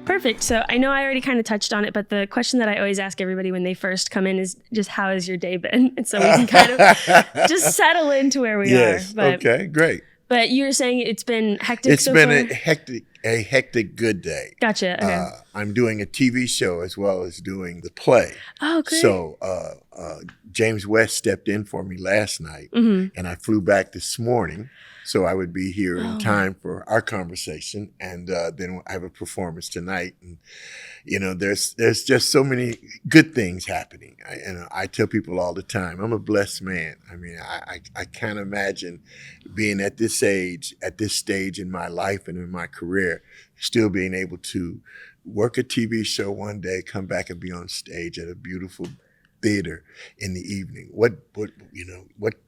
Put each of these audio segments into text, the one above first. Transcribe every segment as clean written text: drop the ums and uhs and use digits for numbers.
Perfect. So I know I already kind of touched on it, but the question that I always ask everybody when they first come in is just how has your day been? And so we can kind of just settle into where we are. But, okay, great. But you were saying it's been hectic It's so been far? a hectic good day. Gotcha. Okay. I'm doing a TV show as well as doing the play. Oh, great. So James West stepped in for me last night, and I flew back this morning. So I would be here in time for our conversation, and then I have a performance tonight. And there's just so many good things happening. I tell people all the time, I'm a blessed man. I mean, I can't imagine being at this age, at this stage in my life and in my career, still being able to work a TV show one day, come back and be on stage at a beautiful theater in the evening. What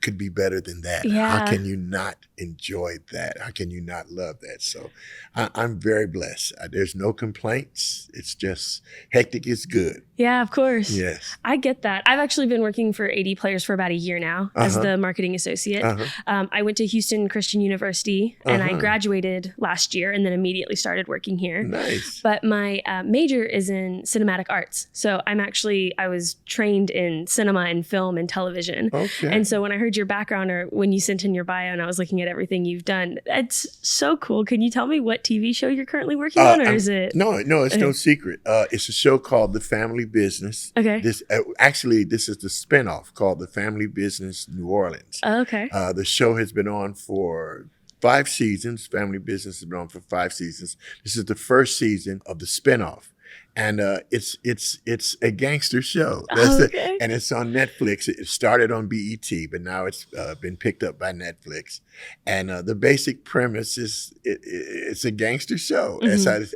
could be better than that? Yeah. How can you not enjoy that? How can you not love that? So I'm very blessed. There's no complaints. It's just hectic is good. Yeah, of course. Yes. I get that. I've actually been working for AD Players for about a year now as the marketing associate. I went to Houston Christian University and I graduated last year and then immediately started working here. Nice. But my major is in cinematic arts. So I was trained in cinema and film and television. Okay. And so when I heard your background or when you sent in your bio and I was looking at everything you've done, it's so cool. Can you tell me what TV show you're currently working on, or is it? No, it's no secret. It's a show called The Family Business. Okay. This is the spinoff called The Family Business New Orleans. Okay. The show has been on for 5 seasons. Family Business has been on for 5 seasons. This is the first season of the spinoff. And it's a gangster show. And it's on Netflix. It started on BET, but now it's been picked up by Netflix. And the basic premise is it's a gangster show.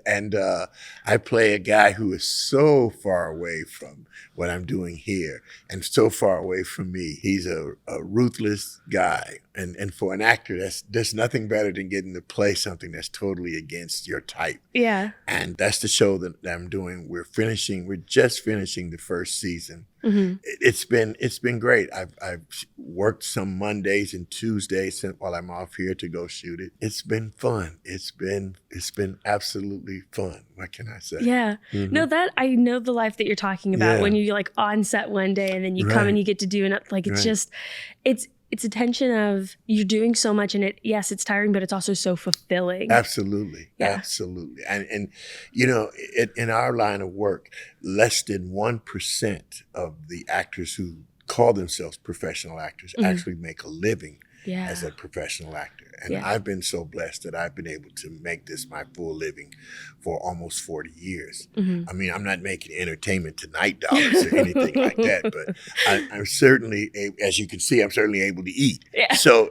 And I play a guy who is so far away from what I'm doing here and so far away from me. He's a ruthless guy. And for an actor, there's nothing better than getting to play something that's totally against your type. Yeah. And that's the show that I'm doing. We're just finishing the first season. It's been great. I've worked some Mondays and Tuesdays while I'm off here to go shoot it. It's been fun. It's been absolutely fun. What can I say? Yeah. No, that I know the life that you're talking about when you're like on set one day and then you come and you get to do it. Like it's just it's a tension of you're doing so much and it's tiring, but it's also so fulfilling. Absolutely. Yeah. Absolutely. And in our line of work, less than 1% of the actors who call themselves professional actors actually make a living as a professional actor. And I've been so blessed that I've been able to make this my full living for almost 40 years. I mean, I'm not making Entertainment Tonight dollars or anything like that, but I'm certainly, as you can see, I'm certainly able to eat. Yeah. So,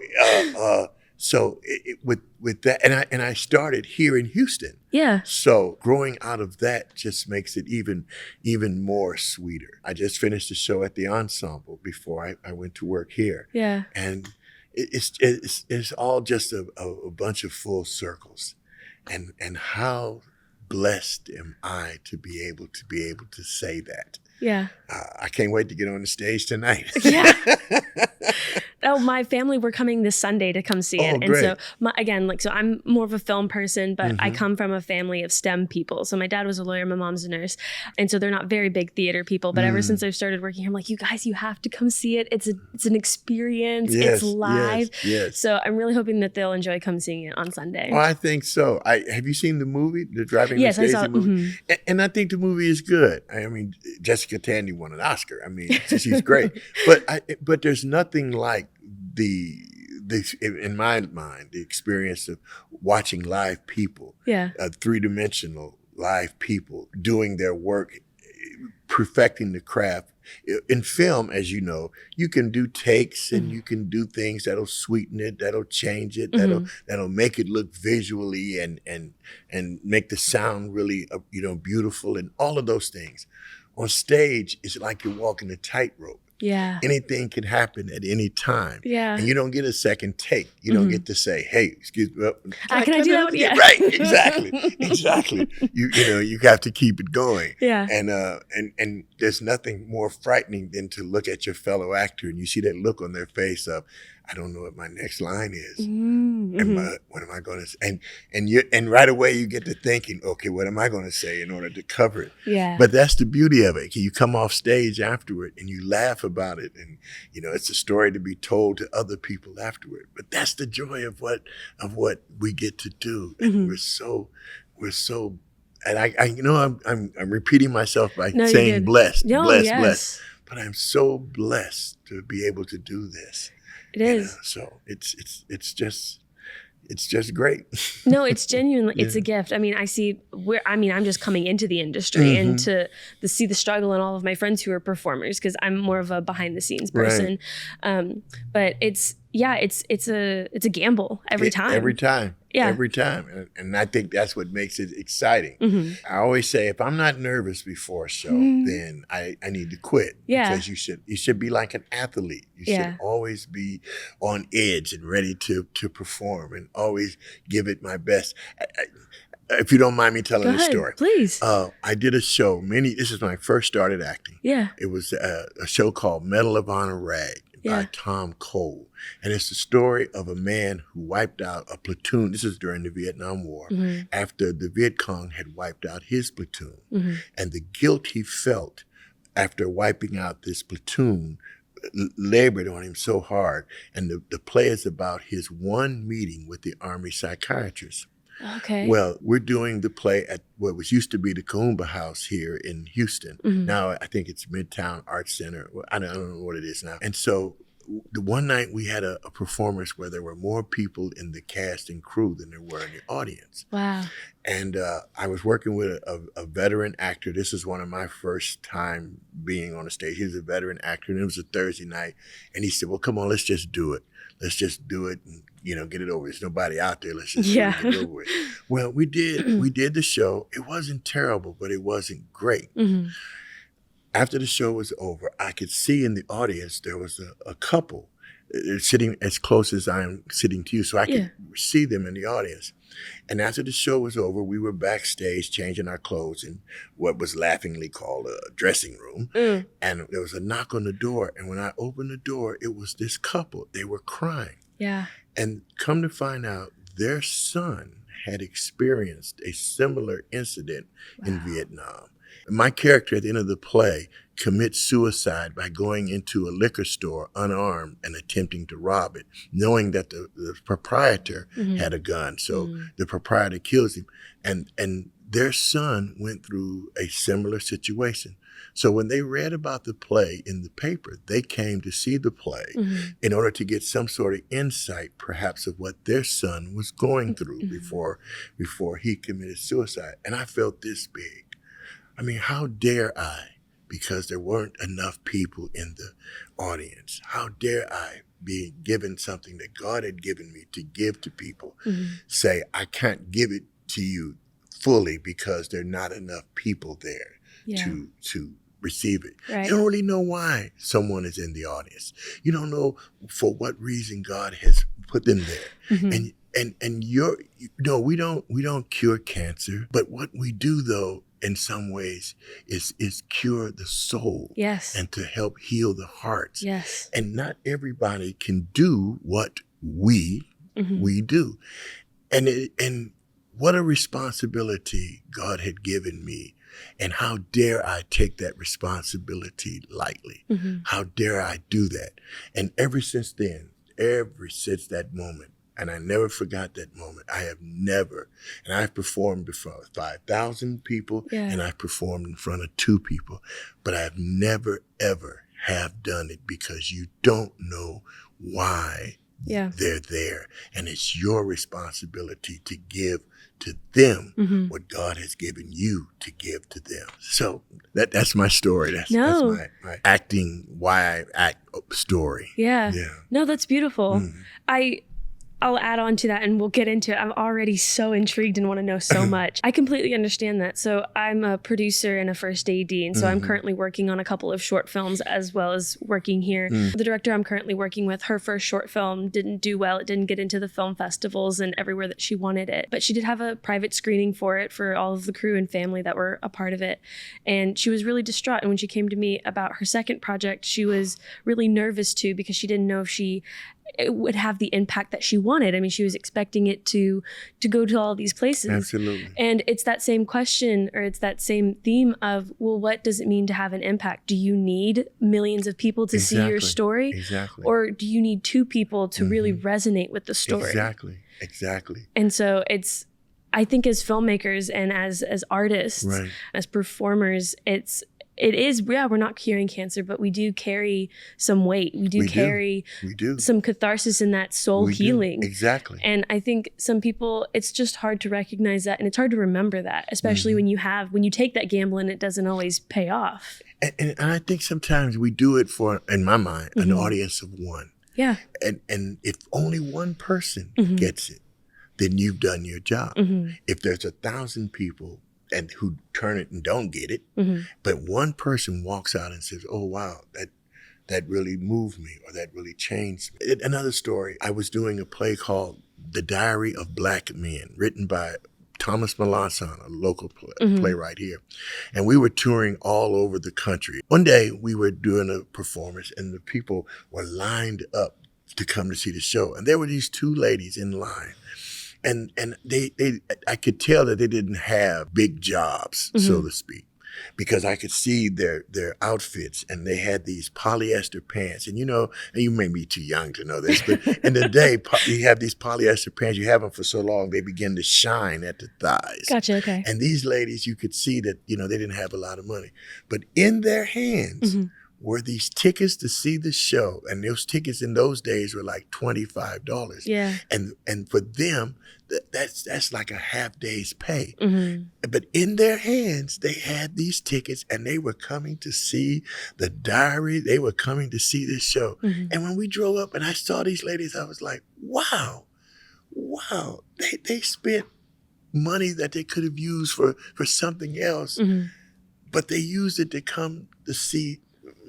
with that, and I started here in Houston. Yeah. So growing out of that just makes it even more sweeter. I just finished the show at the Ensemble before I went to work here. Yeah. And it's all just a bunch of full circles, and how blessed am I to be able to say that. Yeah. I can't wait to get on the stage tonight. Yeah. Oh, my family, we're coming this Sunday to come see it. Great. And so I'm more of a film person, but I come from a family of STEM people. So my dad was a lawyer, my mom's a nurse. And so they're not very big theater people. But ever since I've started working here, I'm like, you guys, you have to come see it. It's an experience. Yes, it's live. Yes. So I'm really hoping that they'll enjoy come seeing it on Sunday. Well, I think so. Have you seen the movie, the Driving Yes, Miss I saw Daisy movie? And I think the movie is good. I mean, Jessica Tandy won an Oscar. I mean, she's great. But there's nothing like the in my mind, the experience of watching live people, 3-dimensional live people doing their work, perfecting the craft. In film, as you know, you can do takes and you can do things that'll sweeten it, that'll change it, that'll make it look visually and make the sound really beautiful and all of those things. On stage, it's like you're walking a tightrope. Yeah. Anything can happen at any time. Yeah. And you don't get a second take. You don't get to say, hey, excuse me. Can I do that? Yeah. Right. Exactly. You have to keep it going. Yeah. And there's nothing more frightening than to look at your fellow actor and you see that look on their face of, I don't know what my next line is. Mm-hmm. What am I going to say? And right away you get to thinking, okay, what am I going to say in order to cover it? Yeah. But that's the beauty of it. You come off stage afterward and you laugh about it, and it's a story to be told to other people afterward. But that's the joy of what we get to do, and we're so. And I'm repeating myself by saying blessed, blessed. But I'm so blessed to be able to do this. It is. So it's just great. No, it's genuinely, it's a gift. I mean, I'm just coming into the industry and to see the struggle in all of my friends who are performers, because I'm more of a behind the scenes person. Right. But it's a gamble every time. Every time. Yeah. Every time. And I think that's what makes it exciting. I always say, if I'm not nervous before a show, then I need to quit. Yeah. Because you should be like an athlete. You should always be on edge and ready to perform and always give it my best. If you don't mind me telling the story. Please. I did a show, this is when I first started acting. Yeah. It was a show called Medal of Honor Rag by Tom Cole. And it's the story of a man who wiped out a platoon. This is during the Vietnam War, after the Viet Cong had wiped out his platoon. And the guilt he felt after wiping out this platoon labored on him so hard. And the play is about his one meeting with the Army psychiatrist. Okay. Well, we're doing the play at what was used to be the Kaumba House here in Houston. Now I think it's Midtown Arts Center. I don't know what it is now. And so the one night we had a performance where there were more people in the cast and crew than there were in the audience. Wow. And I was working with a veteran actor. This is one of my first time being on a stage. He was a veteran actor, and it was a Thursday night. And he said, well, come on, let's just do it. Let's just do it and, get it over. There's nobody out there. Let's just get it over with. Well, we did the show. It wasn't terrible, but it wasn't great. After the show was over, I could see in the audience there was a couple sitting as close as I'm sitting to you, so I could see them in the audience. And after the show was over, we were backstage changing our clothes in what was laughingly called a dressing room. And there was a knock on the door. And when I opened the door, it was this couple. They were crying. Yeah. And come to find out, their son had experienced a similar incident in Vietnam. My character at the end of the play commits suicide by going into a liquor store unarmed and attempting to rob it, knowing that the proprietor had a gun. So the proprietor kills him. And their son went through a similar situation. So when they read about the play in the paper, they came to see the play in order to get some sort of insight, perhaps, of what their son was going through before he committed suicide. And I felt this big. I mean, how dare I, because there weren't enough people in the audience, how dare I be given something that God had given me to give to people, say, I can't give it to you fully because there are not enough people there to receive it. Right. You don't really know why someone is in the audience. You don't know for what reason God has put them there. And we don't cure cancer, but what we do though, in some ways, is cure the soul. Yes. And to help heal the hearts. Yes. And not everybody can do what we do. And what a responsibility God had given me. And how dare I take that responsibility lightly? How dare I do that? And ever since that moment, and I never forgot that moment, and I've performed before 5,000 people, and I've performed in front of 2 people, but I've never, ever have done it because you don't know why they're there. And it's your responsibility to give to them what God has given you to give to them. So that's my story. That's my acting, why I act story. Yeah. No, that's beautiful. I'll add on to that and we'll get into it. I'm already so intrigued and want to know so much. I completely understand that. So I'm a producer and a first AD. And so I'm currently working on a couple of short films as well as working here. The director I'm currently working with, her first short film didn't do well. It didn't get into the film festivals and everywhere that she wanted it. But she did have a private screening for it for all of the crew and family that were a part of it. And she was really distraught. And when she came to me about her second project, she was really nervous too, because she didn't know if it would have the impact that she wanted. I mean, she was expecting it to go to all these places. Absolutely. And it's that same question, or it's that same theme of, well, what does it mean to have an impact? Do you need millions of people to see your story? Exactly. Or do you need two people to really resonate with the story? Exactly. And so I think as filmmakers and as artists, as performers, it is, we're not curing cancer, but we do carry some weight. We do carry some catharsis in that soul healing. Exactly. And I think some people, it's just hard to recognize that. And it's hard to remember that, especially when you take that gamble and it doesn't always pay off. And I think sometimes we do it for, in my mind, an audience of one. Yeah. And if only one person gets it, then you've done your job. If there's 1,000 people and who turn it and don't get it, but one person walks out and says, oh, wow, that really moved me, or that really changed me. Another story, I was doing a play called The Diary of Black Men, written by Thomas Melanson, a local playwright here. And we were touring all over the country. One day we were doing a performance and the people were lined up to come to see the show. And there were these two ladies in line. And I could tell that they didn't have big jobs, so to speak, because I could see their outfits, and they had these polyester pants. And and you may be too young to know this, but in the day, you have these polyester pants, you have them for so long, they begin to shine at the thighs. Gotcha, okay. And these ladies, you could see that, they didn't have a lot of money. But in their hands were these tickets to see the show. And those tickets in those days were like $25. Yeah. And for them, that's like a half day's pay. But in their hands, they had these tickets and they were coming to see The Diary. They were coming to see this show. And when we drove up and I saw these ladies, I was like, wow, they spent money that they could have used for something else, but they used it to come to see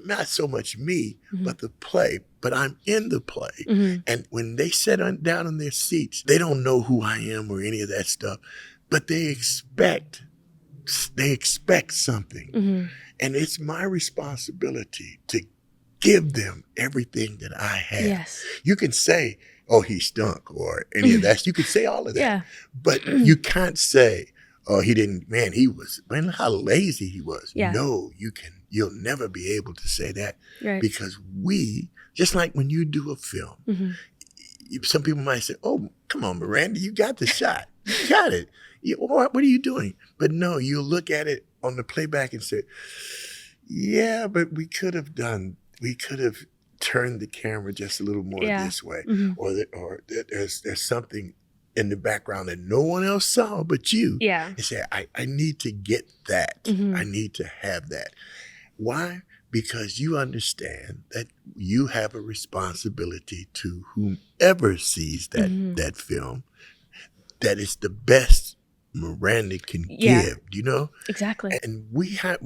not so much me, but the play. But I'm in the play. And when they sit down in their seats, they don't know who I am or any of that stuff, but they expect something. And it's my responsibility to give them everything that I have. Yes. You can say, oh, he stunk, or any of that. You could say all of that. Yeah. But you can't say, oh, he didn't, man, how lazy he was. Yeah. No, you'll never be able to say that. Right. Because just like when you do a film, some people might say, oh, come on, Miranda, you got the shot. You got it. What are you doing? But no, you look at it on the playback and say, yeah, but we could have turned the camera just a little more this way. Or there's something in the background that no one else saw but you. Yeah. And say, I need to get that. I need to have that. Why? Because you understand that you have a responsibility to whomever sees that film, that is the best Miranda can give, Exactly. And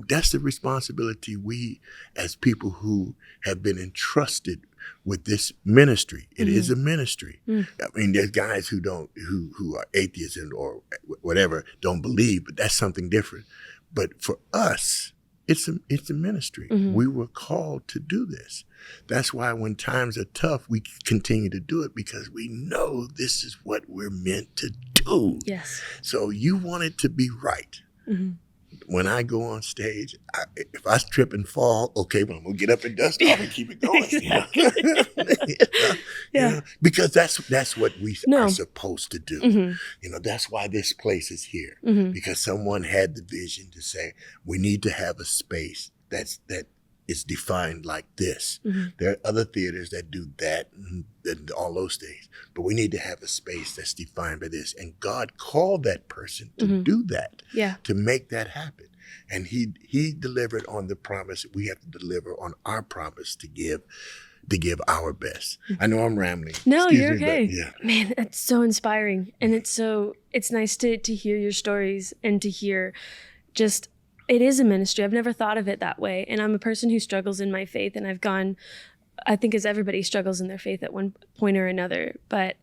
that's the responsibility we, as people who have been entrusted with this ministry. It is a ministry. I mean, there's guys who are atheists or whatever, don't believe, but that's something different. But for us, it's a ministry. We were called to do this. That's why when times are tough, we continue to do it, because we know this is what we're meant to do. Yes. So you want it to be right. When I go on stage, if I trip and fall, okay, well, I'm going to get up and dust off and keep it going. Exactly. Because that's what we are supposed to do. That's why this place is here. Because someone had the vision to say, we need to have a space that is defined like this. There are other theaters that do that and all those things, but we need to have a space that's defined by this. And God called that person to do that, to make that happen. And he delivered on the promise. We have to deliver on our promise to give to give our best. I know I'm rambling. No, Excuse you're me, okay. but yeah. Man, it's so inspiring. And it's nice to hear your stories and to hear just, it is a ministry. I've never thought of it that way. And I'm a person who struggles in my faith, and I've gone, I think as everybody struggles in their faith at one point or another, but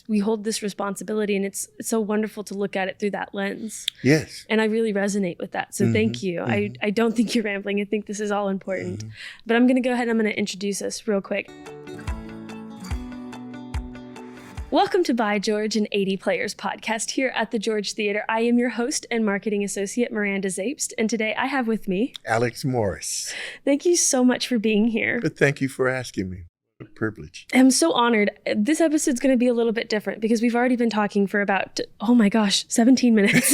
we hold this responsibility, and it's so wonderful to look at it through that lens. Yes. And I really resonate with that. So thank you. I don't think you're rambling. I think this is all important. But I'm going to go ahead and I'm going to introduce us real quick. Welcome to By George and 80 Players podcast here at the George Theater. I am your host and marketing associate, Miranda Zapst, and today I have with me Alex Morris. Thank you so much for being here. But thank you for asking me. A privilege. I'm so honored. This episode's going to be a little bit different because we've already been talking for about, 17 minutes.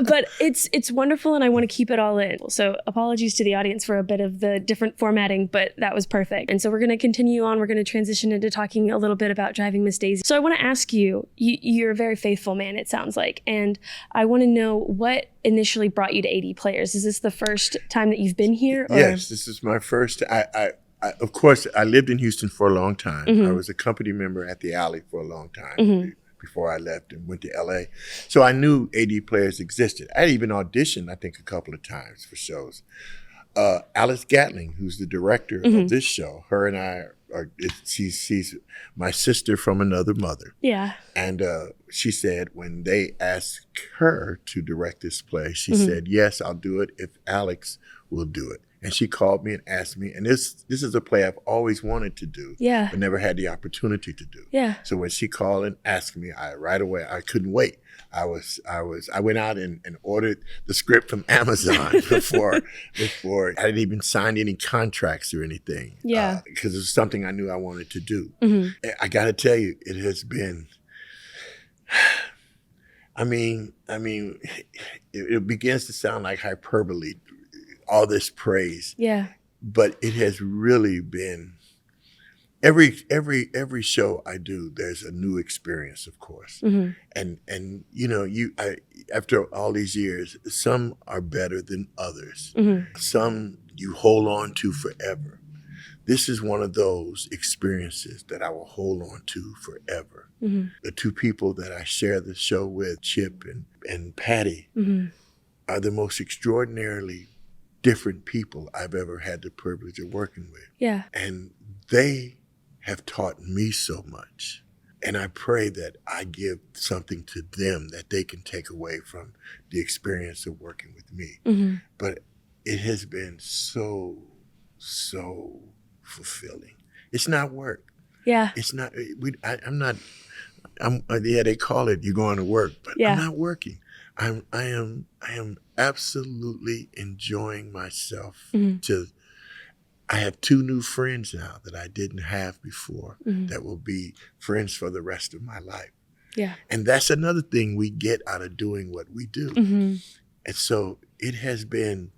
But it's wonderful, and I want to keep it all in. So apologies to the audience for a bit of the different formatting, but that was perfect. And so we're going to continue on. We're going to transition into talking a little bit about Driving Miss Daisy. So I want to ask you, you're a very faithful man, it sounds like. And I want to know what initially brought you to 80 Players. Is this the first time that you've been here? Or? Yes, this is my first. Of course, I lived in Houston for a long time. I was a company member at the Alley for a long time before I left and went to LA. So I knew 80 Players existed. I had even auditioned, I think, a couple of times for shows. Alice Gatling, who's the director of this show, her and I she's my sister from another mother. Yeah. And she said when they asked her to direct this play, she said, yes, I'll do it if Alex will do it. And she called me and asked me, and this is a play I've always wanted to do, but never had the opportunity to do. Yeah. So when she called and asked me, right away, I couldn't wait. I went out and ordered the script from Amazon before I hadn't even signed any contracts or anything. Yeah. Because it was something I knew I wanted to do. I got to tell you, it has been. I mean, it begins to sound like hyperbole. All this praise. Yeah. But it has really been every show I do, there's a new experience, of course. And after all these years, some are better than others. Some you hold on to forever. This is one of those experiences that I will hold on to forever. The two people that I share the show with, Chip and Patty, are the most extraordinarily different people I've ever had the privilege of working with. Yeah. And they have taught me so much. And I pray that I give something to them that they can take away from the experience of working with me. But it has been so fulfilling. It's not work. Yeah. It's not, they call it you going to work, but I'm not working. I am absolutely enjoying myself. I have two new friends now that I didn't have before that will be friends for the rest of my life. Yeah. And that's another thing we get out of doing what we do. And so it has been,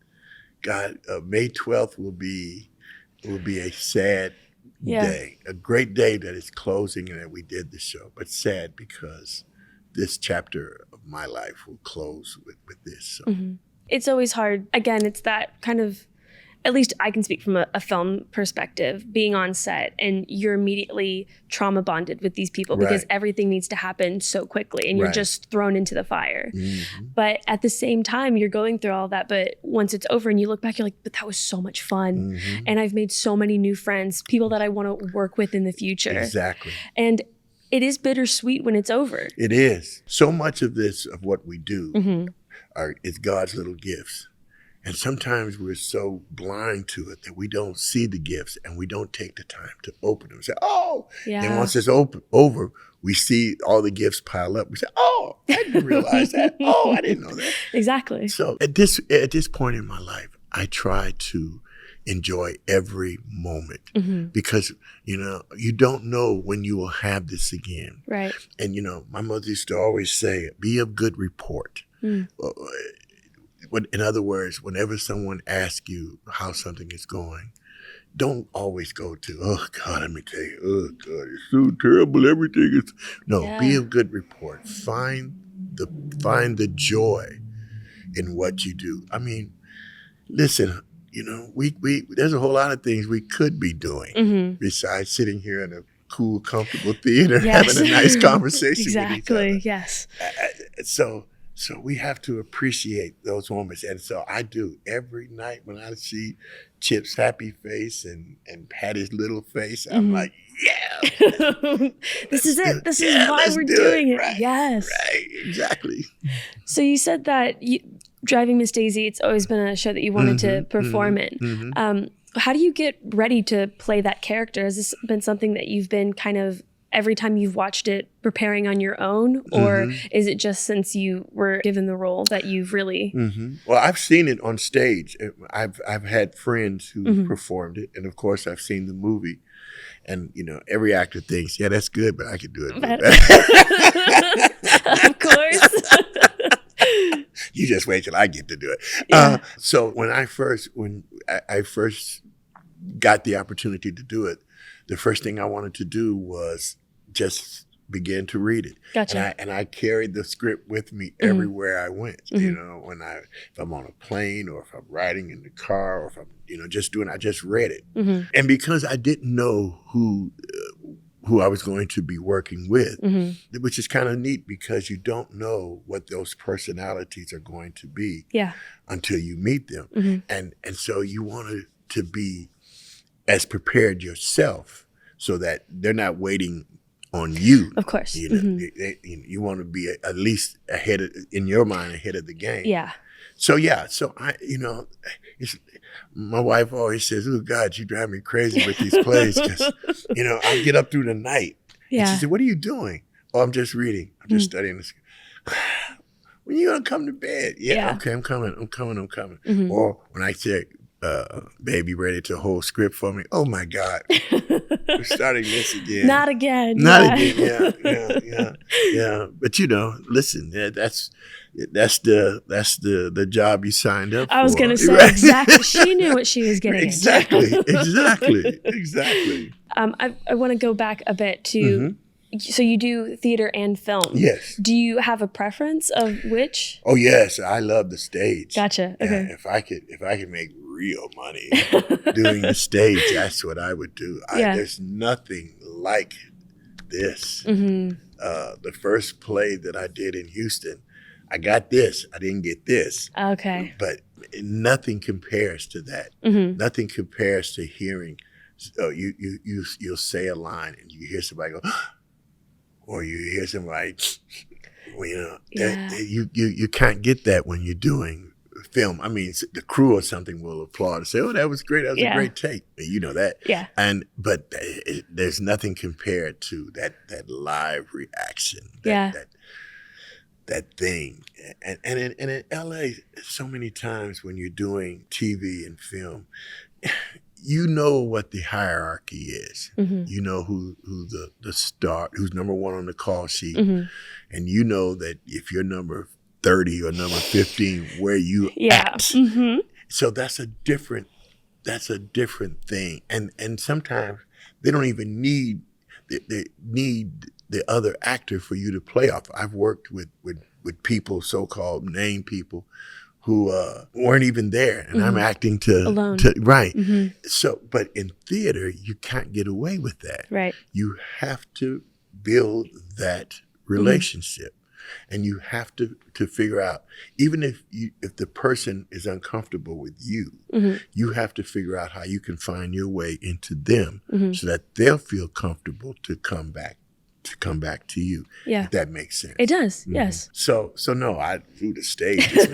God, May 12th will be a sad day, a great day that it's closing and that we did the show, but sad because this chapter of my life will close with this. So. It's always hard. Again, it's that kind of, at least I can speak from a film perspective, being on set and you're immediately trauma bonded with these people because everything needs to happen so quickly and you're just thrown into the fire. But at the same time, you're going through all that. But once it's over and you look back, you're like, but that was so much fun. And I've made so many new friends, people that I want to work with in the future. Exactly. And it is bittersweet when it's over. It is. So much of what we do is God's little gifts. And sometimes we're so blind to it that we don't see the gifts and we don't take the time to open them. We say, oh, and once it's over, we see all the gifts pile up. We say, oh, I didn't realize that. Oh, I didn't know that. Exactly. So at this point in my life, I try to enjoy every moment because, you don't know when you will have this again. Right. And, my mother used to always say, be of good report. In other words, whenever someone asks you how something is going, don't always go to, oh, God, let me tell you, oh, God, it's so terrible, everything is. No, be of good report. Find the joy in what you do. I mean, listen, you know, we there's a whole lot of things we could be doing besides sitting here in a cool, comfortable theater having a nice conversation with each other. Yes. So we have to appreciate those moments. And so I do every night when I see Chip's happy face and Patty's little face, I'm like, yeah. This is it. This is why we're doing it. Right, yes. Right, exactly. So you said that Driving Miss Daisy, it's always been a show that you wanted to perform in. How do you get ready to play that character? Has this been something that you've been kind of every time you've watched it preparing on your own, or is it just since you were given the role that you've really? Well, I've seen it on stage. I've had friends who performed it, and of course, I've seen the movie. And you know, every actor thinks, "Yeah, that's good, but I could do it better." Of course. You just wait till I get to do it. Yeah. So when I first got the opportunity to do it, the first thing I wanted to do was just begin to read it. Gotcha. And I carried the script with me everywhere I went. You know, if I'm on a plane or if I'm riding in the car or if I'm, you know, I just read it. And because I didn't know who I was going to be working with, which is kind of neat because you don't know what those personalities are going to be until you meet them. And so you wanted to be as prepared yourself so that they're not waiting on you. Of course. You know, you want to be at least ahead of the game. Yeah. So I, you know, my wife always says, "Oh God, you drive me crazy with these plays." Because, you know, I get up through the night. Yeah. And she said, "What are you doing?" "Oh, I'm just reading. I'm just studying this." "When you gonna come to bed?" Yeah. Okay, I'm coming. Or when I say, "Baby, ready to hold script for me?" "Oh my God, we're starting this again." Not again. Yeah. But you know, listen, that's the job you signed up for. I was going to say, exactly. She knew what she was getting exactly. I want to go back a bit to, so you do theater and film. Yes. Do you have a preference of which? Oh yes, I love the stage. Gotcha. Okay. If I could make real money doing the stage, that's what I would do. There's nothing like this. The first play that I did in Houston, I got this. I didn't get this. Okay. But nothing compares to that. Nothing compares to hearing. You'll say a line and you hear somebody go, or you hear somebody, well, you know, you can't get that when you're doing film. I mean, the crew or something will applaud and say, "Oh, that was great. That was a great take." You know that. Yeah. But there's nothing compared to that live reaction. That thing. And in LA, so many times when you're doing TV and film, you know what the hierarchy is. You know who the star, who's number one on the call sheet. And you know that if you're number 30 or number 15, where you at. So that's a different thing. And sometimes they don't even need the other actor for you to play off. I've worked with people, so-called name people, who weren't even there, and I'm acting alone. Right. So, but in theater, you can't get away with that. Right. You have to build that relationship, and you have to figure out, even if the person is uncomfortable with you, you have to figure out how you can find your way into them so that they'll feel comfortable to come back to you. Yeah. If that makes sense. It does. Yes. So no, I do the stage. It's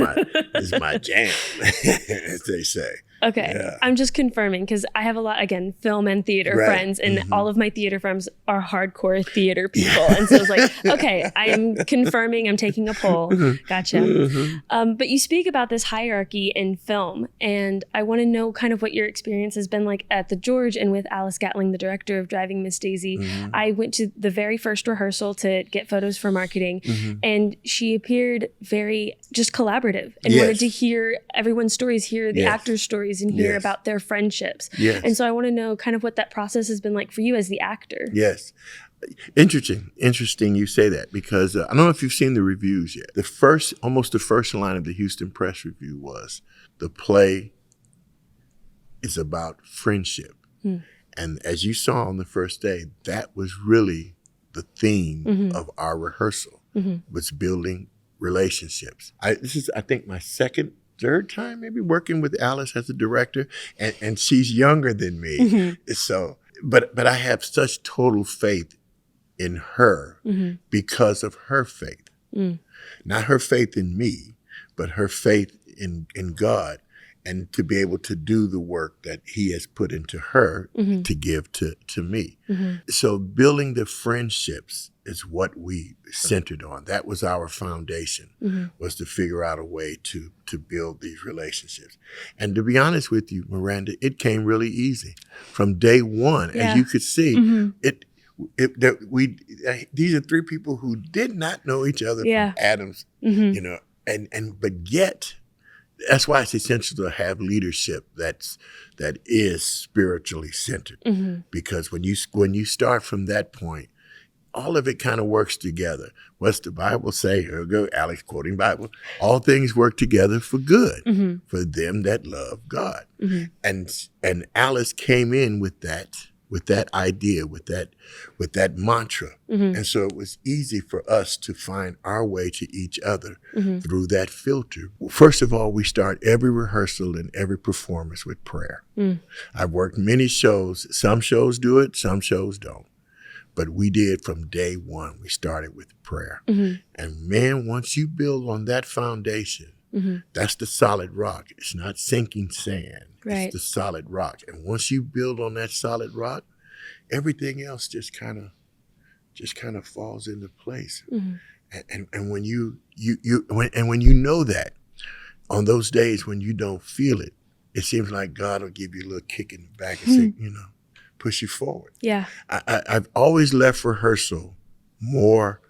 my jam, as they say. Okay. Yeah. I'm just confirming because I have a lot, again, film and theater friends, and all of my theater friends are hardcore theater people. And so it's like, okay, I am confirming, I'm taking a poll. Gotcha. But you speak about this hierarchy in film, and I want to know kind of what your experience has been like at the George and with Alice Gatling, the director of Driving Miss Daisy. I went to the very first rehearsal to get photos for marketing, and she appeared very just collaborative and wanted to hear everyone's stories, hear the actors' stories, and hear about their friendships. Yes. And so I want to know kind of what that process has been like for you as the actor. Yes. Interesting you say that, because I don't know if you've seen the reviews yet. Almost the first line of the Houston Press Review was, the play is about friendship. And as you saw on the first day, that was really the theme of our rehearsal, was building relationships. This is, I think, my third time maybe working with Alice as a director, and she's younger than me. So, but I have such total faith in her because of her faith. Not her faith in me, but her faith in God, and to be able to do the work that he has put into her to give to me. So building the friendships is what we centered on. That was our foundation, was to figure out a way to build these relationships. And to be honest with you, Miranda, it came really easy. From day one, as you could see, these are three people who did not know each other from Adam's, you know, but yet that's why it's essential to have leadership that is spiritually centered, because when you start from that point, all of it kind of works together. What's the Bible say? Here we go, Alex quoting Bible. All things work together for good for them that love God. And Alice came in with that idea, with that mantra. And so it was easy for us to find our way to each other through that filter. First of all, we start every rehearsal and every performance with prayer. I've worked many shows. Some shows do it, some shows don't. But we did from day one. We started with prayer. And man, once you build on that foundation, that's the solid rock. It's not sinking sand. Right. It's the solid rock. And once you build on that solid rock, everything else just kind of falls into place. And when you know that, on those days when you don't feel it, it seems like God will give you a little kick in the back and say, you know, push you forward. Yeah. I've always left rehearsal more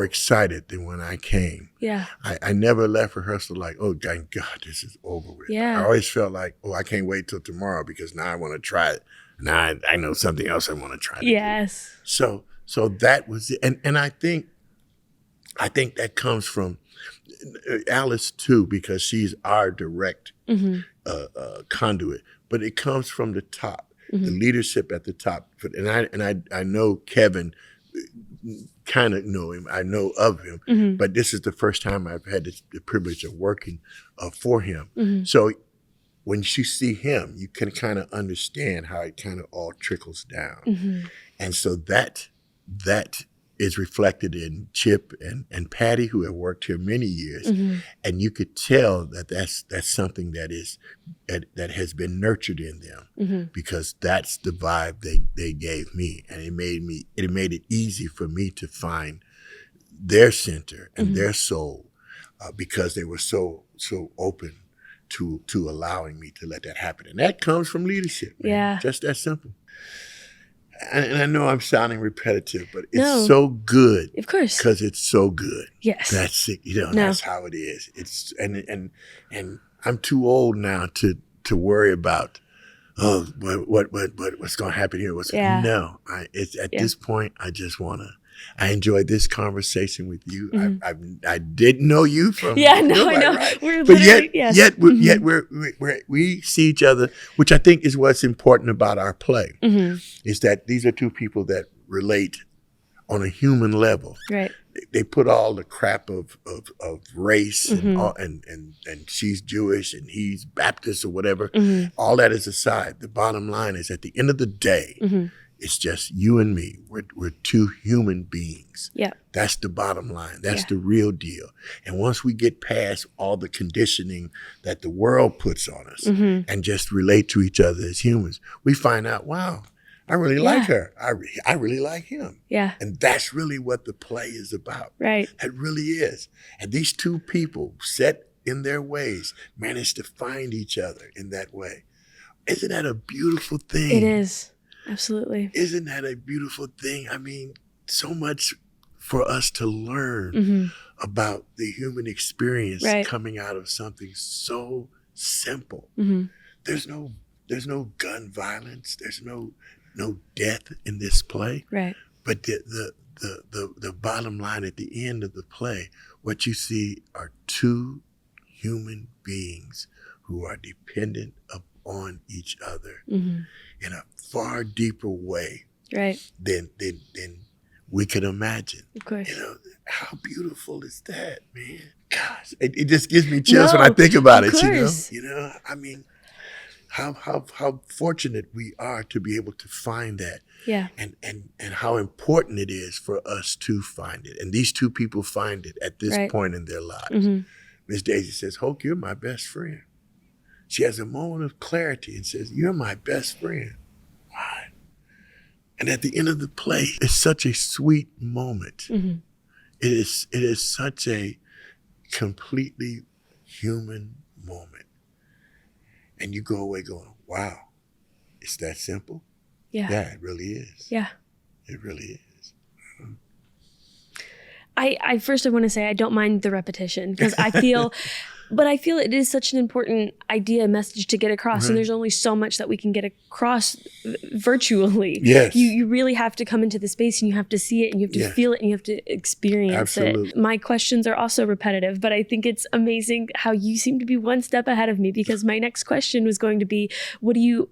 excited than when I came. Yeah. I never left rehearsal like, oh, thank God, this is over with. Yeah. I always felt like, oh, I can't wait till tomorrow because now I want to try it. Now I know something else I want to try. Yes. So that was it. And I think that comes from Alice too, because she's our direct conduit. But it comes from the top, the leadership at the top. And I know Kevin, kind of know him. I know of him, but this is the first time I've had the privilege of working for him. So when you see him, you can kind of understand how it kind of all trickles down. And so that is reflected in Chip and Patty, who have worked here many years. And you could tell that that's something that has been nurtured in them, because that's the vibe they gave me. And it made it easy for me to find their center and their soul, because they were so open to allowing me to let that happen. And that comes from leadership, man. Yeah. Just that simple. And I know I'm sounding repetitive, but it's so good. Of course. Because it's so good. Yes. That's it. You know, that's how it is. It's and I'm too old now to worry about what's going to happen here. No. It's at this point I just want to. I enjoyed this conversation with you. I didn't know you from I know. Right. We're but literally, yet we see each other, which I think is what's important about our play, is that these are two people that relate on a human level. Right. They put all the crap of race and she's Jewish and he's Baptist or whatever. All that is aside. The bottom line is, at the end of the day, it's just you and me. We're two human beings. Yeah. That's the bottom line. That's the real deal. And once we get past all the conditioning that the world puts on us and just relate to each other as humans, we find out, wow, I really like her. I really like him. Yeah. And that's really what the play is about. Right. It really is. And these two people, set in their ways, managed to find each other in that way. Isn't that a beautiful thing? It is. Absolutely. Isn't that a beautiful thing? I mean, so much for us to learn about the human experience coming out of something so simple. There's no gun violence. There's no death in this play. Right. But the bottom line at the end of the play, what you see are two human beings who are dependent upon each other Mm-hmm. in a far deeper way Right. than we can imagine. Of course. You know, how beautiful is that, man? Gosh, it just gives me chills when I think of about it. course. You know. I mean, how fortunate we are to be able to find that. Yeah. And how important it is for us to find it. And these two people find it at this Right. point in their lives. Mm-hmm. Miss Daisy says, Hoke, you're my best friend. She has a moment of clarity and says, you're my best friend. Why? And at the end of the play, it's such a sweet moment. Mm-hmm. It is such a completely human moment. And you go away going, wow, it's that simple? Yeah. Yeah, it really is. Yeah. It really is. I first want to say I don't mind the repetition because I feel it is such an important idea, message to get across. And there's only so much that we can get across virtually. Yes. You really have to come into the space and you have to see it and you have to feel it and you have to experience it. My questions are also repetitive, but I think it's amazing how you seem to be one step ahead of me because my next question was going to be, what do you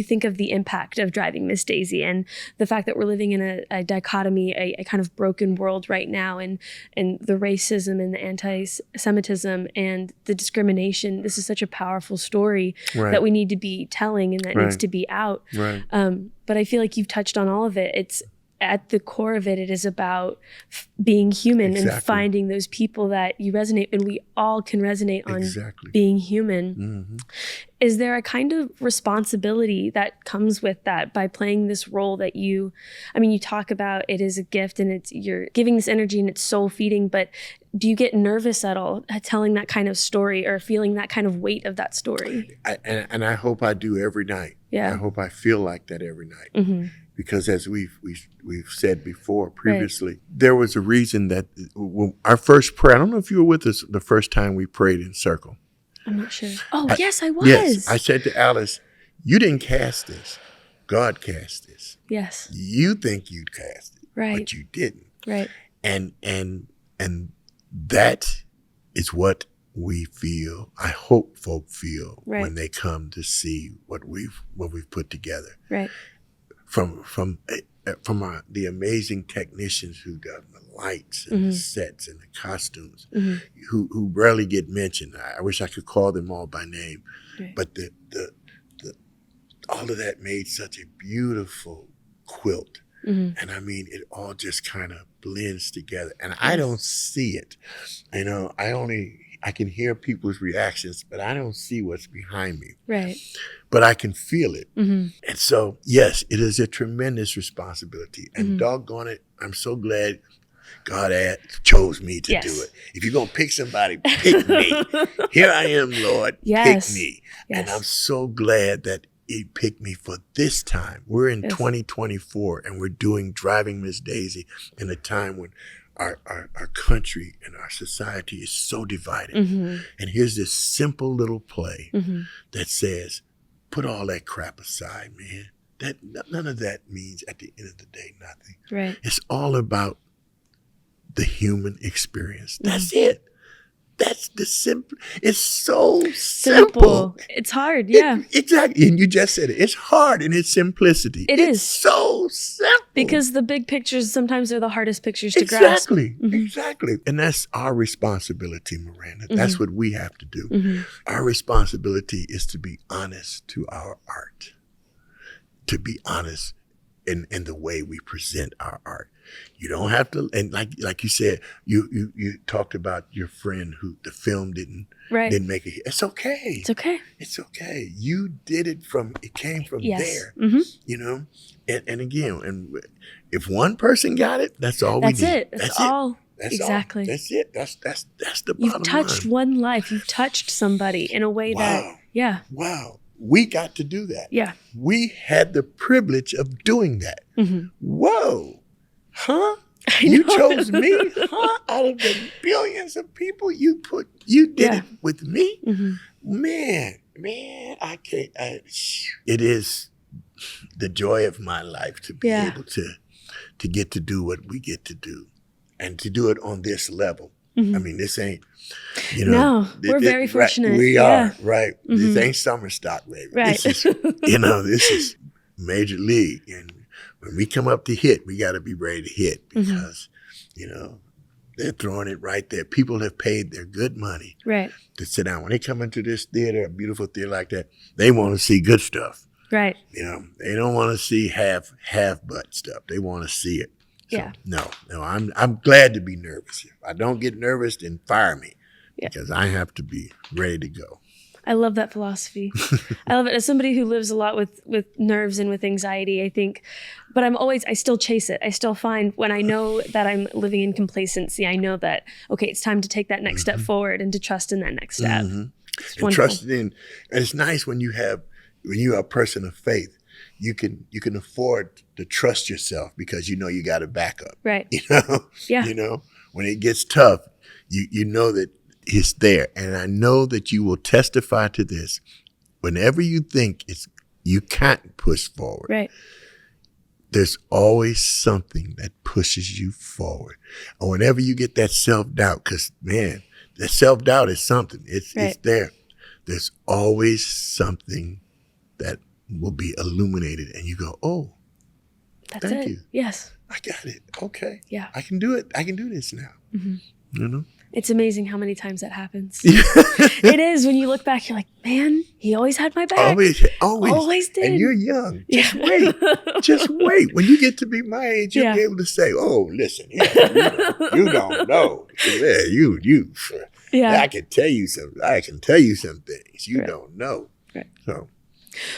think of the impact of driving Miss Daisy and the fact that we're living in a dichotomy, a kind of broken world right now and the racism and the anti-Semitism and the discrimination. This is such a powerful story that we need to be telling and that needs to be out. Right. But I feel like you've touched on all of it. It's at the core of it is about being human and finding those people that you resonate, and we all can resonate on being human. Mm-hmm. Is there a kind of responsibility that comes with that by playing this role that you talk about it is a gift and you're giving this energy and it's soul feeding, but do you get nervous at all at telling that kind of story or feeling that kind of weight of that story? I hope I do every night. Yeah. I hope I feel like that every night. Mm-hmm. Because as we've said before previously, there was a reason that our first prayer, I don't know if you were with us the first time we prayed in circle. I'm not sure. Yes, I was. Yes, I said to Alice, you didn't cast this. God cast this. Yes. You think you'd cast it, but you didn't. Right. And that is what we feel. I hope folk feel when they come to see what we've put together. Right. From the amazing technicians who done the lights and the sets and the costumes, who rarely get mentioned. I wish I could call them all by name, but the all of that made such a beautiful quilt. Mm-hmm. And I mean, it all just kind of blends together. And I don't see it. You know, I can hear people's reactions, but I don't see what's behind me. Right. But I can feel it. Mm-hmm. And so, yes, it is a tremendous responsibility. And doggone it, I'm so glad God chose me to do it. If you're going to pick somebody, pick me. Here I am, Lord. Yes. Pick me. Yes. And I'm so glad that He picked me for this time. We're in 2024 and we're doing Driving Miss Daisy in a time when our country and our society is so divided. Mm-hmm. And here's this simple little play that says, put all that crap aside, man. None of that means at the end of the day, nothing. Right. It's all about the human experience. That's it. That's the simple. It's so simple. It's hard, yeah. Exactly. And you just said it. It's hard in its simplicity. It's so simple. Because the big pictures sometimes are the hardest pictures to grasp. Exactly. And that's our responsibility, Miranda. That's what we have to do. Our responsibility is to be honest to our art, to be honest in the way we present our art. You don't have to, and like you said, you talked about your friend who the film didn't make it. It's okay. It's okay. It's okay. You did it it came from there. You know, and again, and if one person got it, that's all we need. That's it. That's all. That's exactly. All. That's it. That's the bottom line. You've touched one life. You've touched somebody in a way that, Wow. We got to do that. Yeah. We had the privilege of doing that. Whoa. Huh? You chose me? Huh? Out of the billions of people you did it with me? Man, I can't. It is the joy of my life to be able to get to do what we get to do and to do it on this level. I mean, this ain't, No, we're very fortunate. Right, we are, right. Mm-hmm. This ain't summer stock, baby. Right. This is, this is major league. And when we come up to hit, we got to be ready to hit because, they're throwing it right there. People have paid their good money to sit down. When they come into this theater, a beautiful theater like that, they want to see good stuff. Right. They don't want to see half butt stuff. They want to see it. So, no, I'm glad to be nervous. If I don't get nervous, then fire me because I have to be ready to go. I love that philosophy. I love it. As somebody who lives a lot with nerves and with anxiety, I think, but I still chase it. I still find when I know that I'm living in complacency, I know that, okay, it's time to take that next step forward and to trust in that next step. It's and trust in, and it's nice when you're a person of faith, you can afford to trust yourself because you got a backup. Right. Yeah. When it gets tough, you know that it's there. And I know that you will testify to this. Whenever you think you can't push forward, right, there's always something that pushes you forward. Or whenever you get that self-doubt, because man, that self-doubt is something. It's there. There's always something that will be illuminated and you go, oh, that's thank it. you. Yes. I got it. Okay. Yeah. I can do it. I can do this now. It's amazing how many times that happens. It is. When you look back, you're like, man, he always had my back. Always did. And you're young. Just wait. When you get to be my age, you'll be able to say, oh, listen, you don't know. I can tell you some things you don't know. Right. So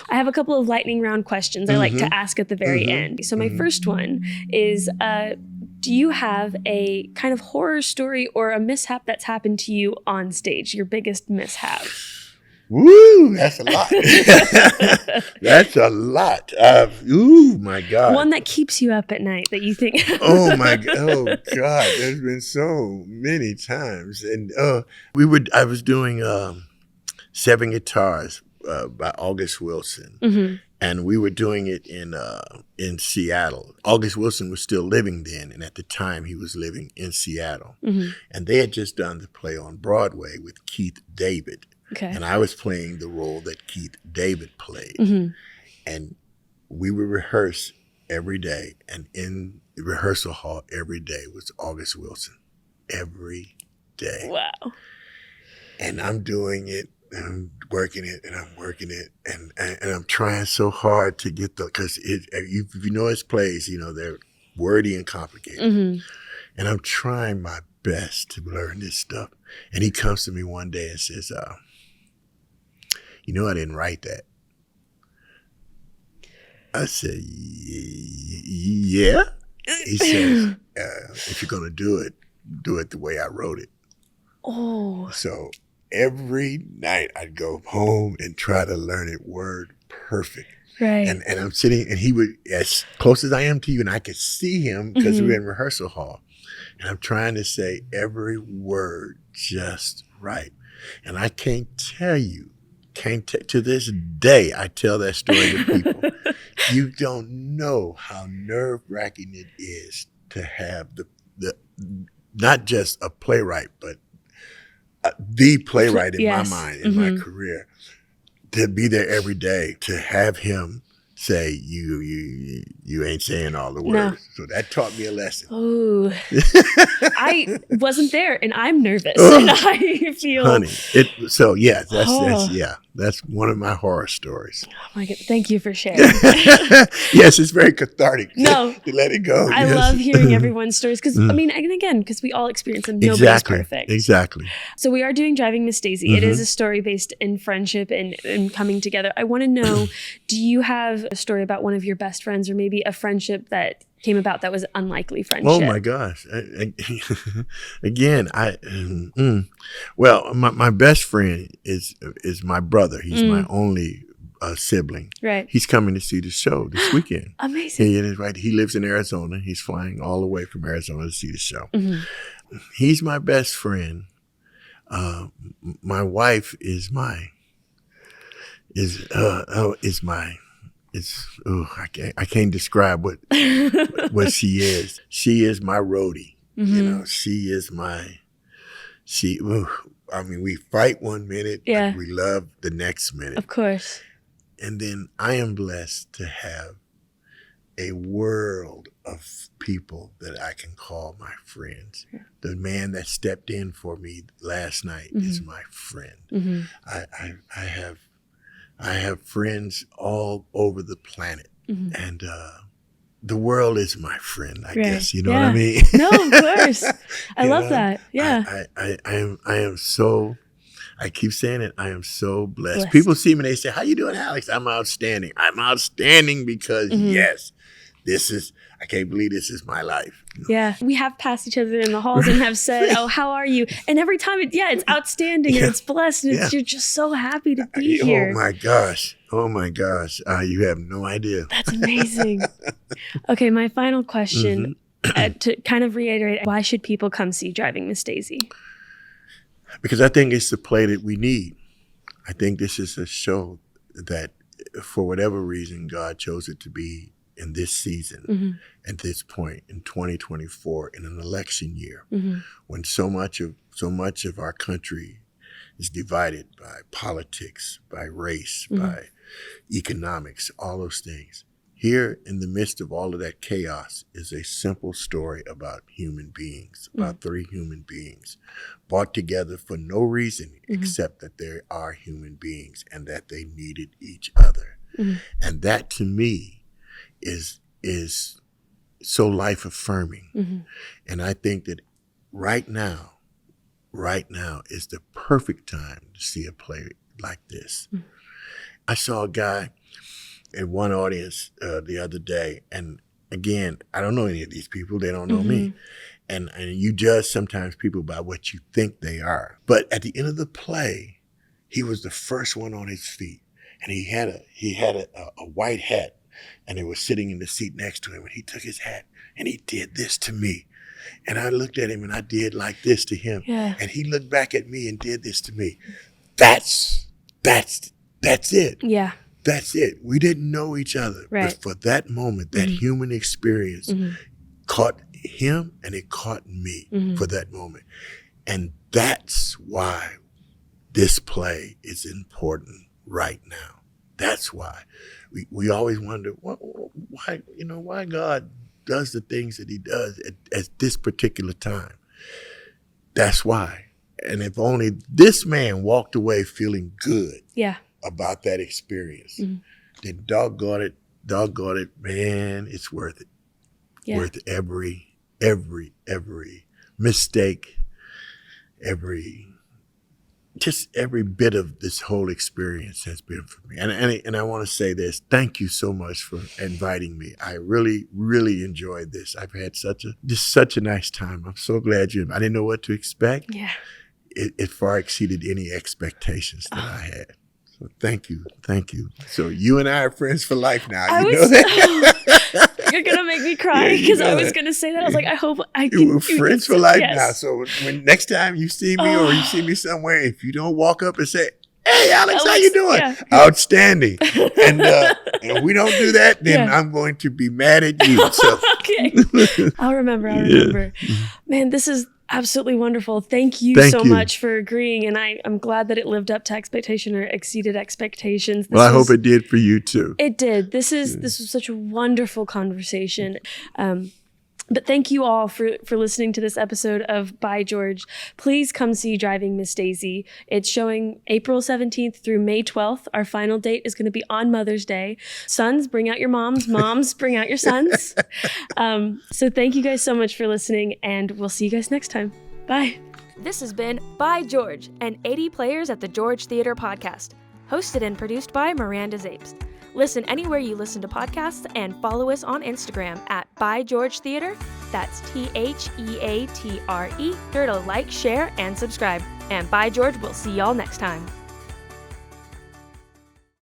I have a couple of lightning round questions I like to ask at the very end. So my first one is, do you have a kind of horror story or a mishap that's happened to you on stage? Your biggest mishap? Woo, that's a lot. That's a lot. Ooh, my God. One that keeps you up at night that you think. Oh God. There's been so many times. And I was doing 7 Guitars by August Wilson. And we were doing it in Seattle. August Wilson was still living then, and at the time he was living in Seattle. And they had just done the play on Broadway with Keith David. Okay. And I was playing the role that Keith David played. And we would rehearse every day. And in the rehearsal hall every day was August Wilson. Every day. Wow. And I'm doing it. And I'm working it, and I'm trying so hard to get because if you know his plays, they're wordy and complicated. And I'm trying my best to learn this stuff. And he comes to me one day and says, I didn't write that. I said, yeah. He says, if you're going to do it the way I wrote it. Oh. So every night I'd go home and try to learn it word perfect. Right. And I'm sitting, and he would, as close as I am to you, and I could see him because we were in rehearsal hall. And I'm trying to say every word just right. And I can't tell you, to this day, I tell that story to people. You don't know how nerve-wracking it is to have the not just a playwright, but the playwright in my mind, in my career, to be there every day, to have him say, you ain't saying all the words. No. So that taught me a lesson. Oh, I wasn't there, and I'm nervous, and I feel. Honey, that's one of my horror stories. Oh my God! Thank you for sharing. Yes, it's very cathartic. No, to let it go. I love hearing everyone's stories because because we all experience them. Nobody's perfect. Exactly. So we are doing Driving Miss Daisy. It is a story based in friendship and coming together. I want to know, do you have a story about one of your best friends, or maybe a friendship that came about that was unlikely friendship? Oh my gosh. Again, well, my best friend is my brother. He's my only sibling. Right. He's coming to see the show this weekend. Amazing. He lives in Arizona. He's flying all the way from Arizona to see the show. He's my best friend. My wife is I can't describe what she is. She is my roadie. She is we fight 1 minute, Yeah. but we love the next minute. Of course. And then I am blessed to have a world of people that I can call my friends. Yeah. The man that stepped in for me last night is my friend. Mm-hmm. I have friends all over the planet, Mm-hmm. and the world is my friend, I Right. guess. You know what I mean? No, of course. I You love know? that. Yeah. I am so, I keep saying it, I am so blessed. Blessed. People see me and they say, "How you doing, Alex?" I'm outstanding. I'm outstanding because Mm-hmm. yes, I can't believe this is my life. Yeah. We have passed each other in the halls and have said, "Oh, how are you?" And every time it's outstanding and it's blessed and you're just so happy to be here. Oh my gosh. You have no idea. That's amazing. Okay, my final question to kind of reiterate, why should people come see Driving Miss Daisy? Because I think it's the play that we need. I think this is a show that, for whatever reason, God chose it to be in this season, at this point in 2024, in an election year, when so much of our country is divided by politics, by race, by economics, all those things. Here, in the midst of all of that chaos, is a simple story about human beings, about three human beings, brought together for no reason except that they are human beings and that they needed each other. And that, to me, is so life affirming. And I think that right now is the perfect time to see a play like this. I saw a guy in one audience the other day, and again, I don't know any of these people. They don't know me. And you judge sometimes people by what you think they are. But at the end of the play, he was the first one on his feet, and he had a white hat. And they were sitting in the seat next to him, and he took his hat and he did this to me. And I looked at him and I did like this to him. Yeah. And he looked back at me and did this to me. That's it. Yeah. That's it. We didn't know each other. Right. But for that moment, that human experience caught him and it caught me for that moment. And that's why this play is important right now. That's why. We always wonder why God does the things that he does at this particular time. That's why. And if only this man walked away feeling good about that experience, then doggone it, man, it's worth it. Yeah. Worth every mistake, every bit of this whole experience has been for me. And I want to say this. Thank you so much for inviting me. I really, really enjoyed this. I've had such a nice time. I'm so glad I didn't know what to expect. Yeah. It far exceeded any expectations that I had. So thank you. So you and I are friends for life now. You know that? You're going to make me cry because I was going to say that. I was like, I hope I can. We're friends for life now. So when next time you see me or you see me somewhere, if you don't walk up and say, "Hey, Alex, how you doing?" Yeah. Outstanding. And if we don't do that, then I'm going to be mad at you. So. Okay. I'll remember. Man, this is absolutely wonderful. Thank you so much for agreeing. And I'm glad that it lived up to expectation or exceeded expectations. I hope it did for you too. It did. This was such a wonderful conversation. But thank you all for listening to this episode of By George. Please come see Driving Miss Daisy. It's showing April 17th through May 12th. Our final date is going to be on Mother's Day. Sons, bring out your moms. Moms, bring out your sons. So thank you guys so much for listening, and we'll see you guys next time. Bye. This has been By George, an 80 Players at the George Theater podcast, hosted and produced by Miranda Zapes. Listen anywhere you listen to podcasts and follow us on Instagram at By George Theater. That's THEATRE. Sure to like, share, and subscribe. And By George, we'll see y'all next time.